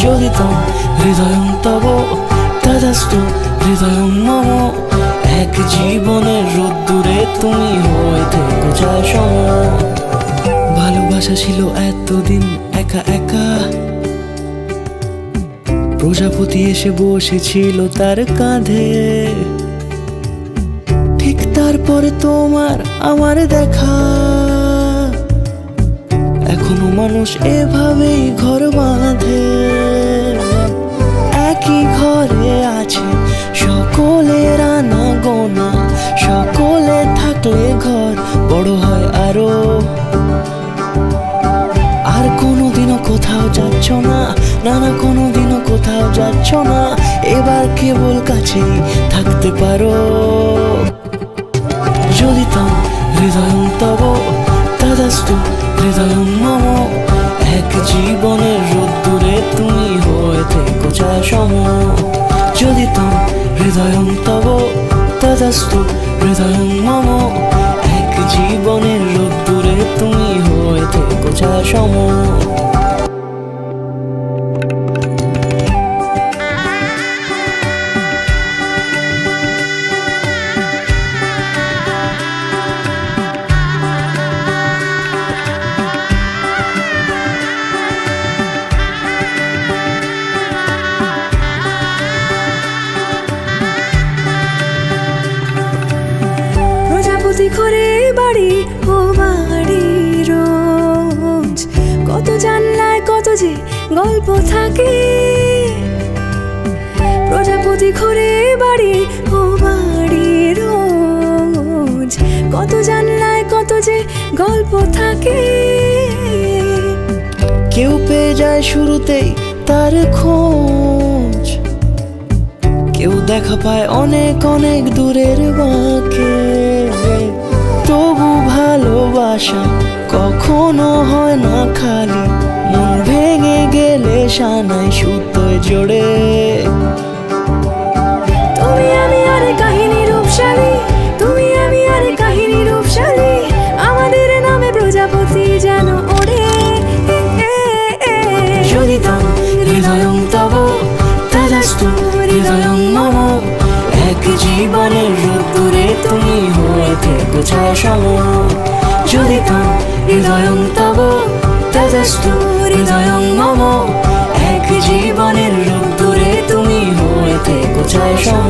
জ্বলিতম হৃদয়ং তব তদাস্তু হৃদয়ং মম। এক জীবনের রোদ্দুরে তুমি হয়ে থেকো যায় সম। ভালোবাসা ছিল এতদিন একা একা, প্রজাপতি এসে বসেছিল তার কাঁধে। ঠিক তারপরে তোমার আমার দেখা, এখনো মানুষ এভাবেই ঘর বাঁধে। একই ঘরে আছে সকলের আনা গোনা, সকলে থাকলে ঘর বড় হয় আরো। আর কোনোদিনও কোথাও যাচ্ছ না, না না কোনোদিনও কোথাও যাচ্ছ না, এবার কেবল কাছেই থাকতে পারো। জ্বলিতম হৃদয়ং তব তদাস্তু হৃদয়ং মম। এক জীবনের রোদ্দুরে তুমি হয়ে থেকো যায় সম। জ্বলিতম হৃদয়ং তব তদাস্তু হৃদয়ং মম। এক জীবনের রোদ্দুরে তুমি হয়ে থেকো যায় সম। প্রজাপতি ঘরে বাড়ি ও বাড়ি রোজ, কত জানলায় কত যে গল্প থাকে। প্রজাপতি ঘরে বাড়ি ও বাড়ি রোজ, কত জানলায় কত যে গল্প থাকে। কেউ পেয়ে যায় শুরুতেই তার খোঁজ, কেউ দেখা পায় অনেক অনেক দূরের বাঁকে। তবু ভালোবাসা কখনো হয় না খালি, মন ভেঙে গেলে সানাই সুতোয় জোড়ে। তুমি আমি আর কাহিনী রূপশালী, তুমি আমি আর কাহিনী রূপশালী, আমাদের নামে প্রজাপতি যেন ওড়ে। জ্বলিতম হৃদয়ং তব তদাস্তু হৃদয়ং মম। এক জীবনের রোদ্দুরে তুমি হয়ে থেকো যায় সম। জ্বলিতম হৃদয়ং তব তদাস্তু হৃদয়ং মম। এক জীবনের রোদ্দুরে তুমি হয়ে থেকো যায় সম।